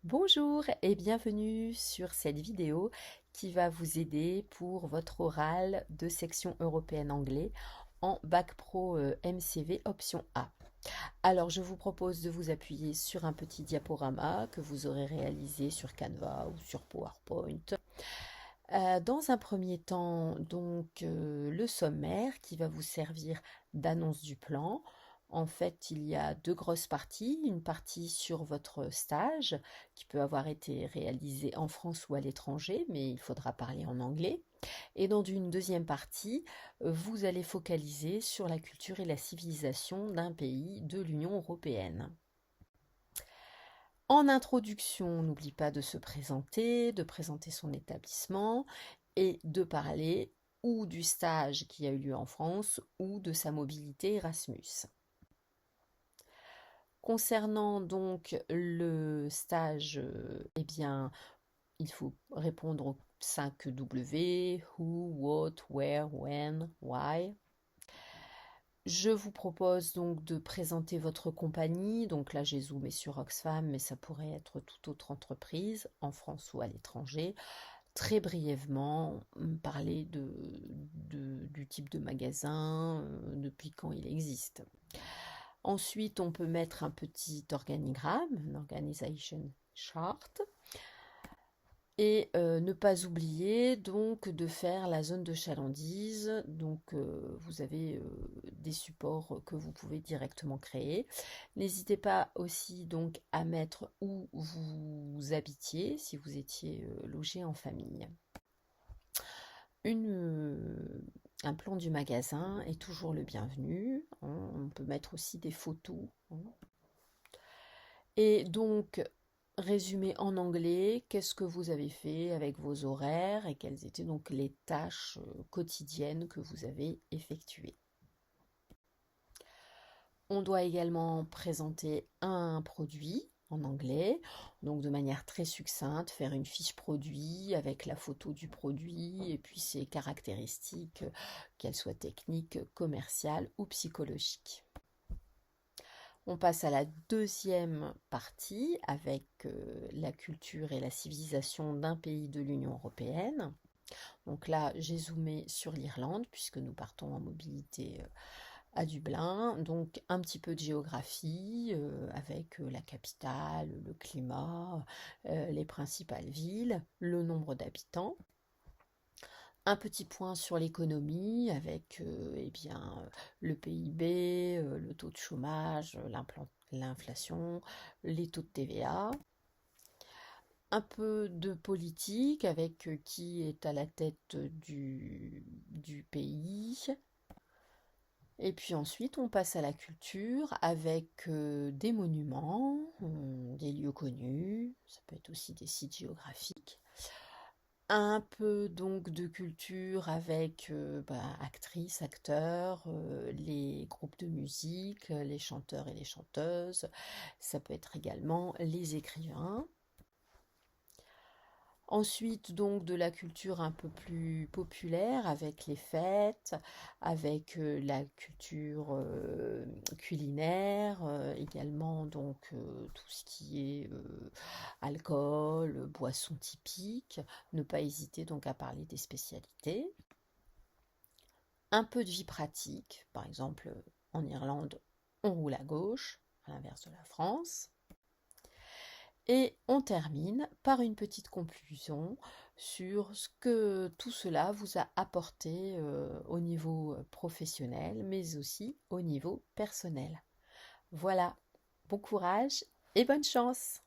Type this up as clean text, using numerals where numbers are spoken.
Bonjour et bienvenue sur cette vidéo qui va vous aider pour votre oral de section européenne anglais en Bac Pro MCV option A. Alors je vous propose de vous appuyer sur un petit diaporama que vous aurez réalisé sur Canva ou sur PowerPoint. Dans un premier temps, le sommaire qui va vous servir d'annonce du plan. En fait, il y a deux grosses parties. Une partie sur votre stage qui peut avoir été réalisé en France ou à l'étranger, mais il faudra parler en anglais. Et dans une deuxième partie, vous allez focaliser sur la culture et la civilisation d'un pays de l'Union européenne. En introduction, n'oublie pas de présenter son établissement et de parler ou du stage qui a eu lieu en France ou de sa mobilité Erasmus. Concernant donc le stage, il faut répondre aux 5 W, who, what, where, when, why. Je vous propose donc de présenter votre compagnie. Donc là, j'ai zoomé sur Oxfam, mais ça pourrait être toute autre entreprise, en France ou à l'étranger. Très brièvement, parler du type de magasin, depuis quand il existe. Ensuite, on peut mettre un petit organigramme, un organization chart. Et ne pas oublier donc de faire la zone de chalandise. Donc vous avez des supports que vous pouvez directement créer. N'hésitez pas aussi donc à mettre où vous habitiez si vous étiez logé en famille. Un plan du magasin est toujours le bienvenu. On peut mettre aussi des photos. Et donc, résumé en anglais, qu'est-ce que vous avez fait avec vos horaires et quelles étaient donc les tâches quotidiennes que vous avez effectuées. On doit également présenter un produit en anglais, donc de manière très succincte, faire une fiche produit avec la photo du produit et puis ses caractéristiques, qu'elles soient techniques, commerciales ou psychologiques. On passe à la deuxième partie avec la culture et la civilisation d'un pays de l'Union européenne. Donc là, j'ai zoomé sur l'Irlande puisque nous partons en mobilité à Dublin. Donc un petit peu de géographie avec la capitale, le climat, les principales villes, le nombre d'habitants. Un petit point sur l'économie avec le PIB, le taux de chômage, l'inflation, les taux de TVA. Un peu de politique avec qui est à la tête du pays. Et puis ensuite, on passe à la culture avec des monuments, des lieux connus, ça peut être aussi des sites géographiques. Un peu donc de culture avec actrices, acteurs, les groupes de musique, les chanteurs et les chanteuses. Ça peut être également les écrivains. Ensuite, donc, de la culture un peu plus populaire avec les fêtes, avec la culture culinaire, également donc tout ce qui est alcool, boissons typiques. Ne pas hésiter donc à parler des spécialités. Un peu de vie pratique, par exemple en Irlande, on roule à gauche, à l'inverse de la France. Et on termine par une petite conclusion sur ce que tout cela vous a apporté au niveau professionnel, mais aussi au niveau personnel. Voilà, bon courage et bonne chance!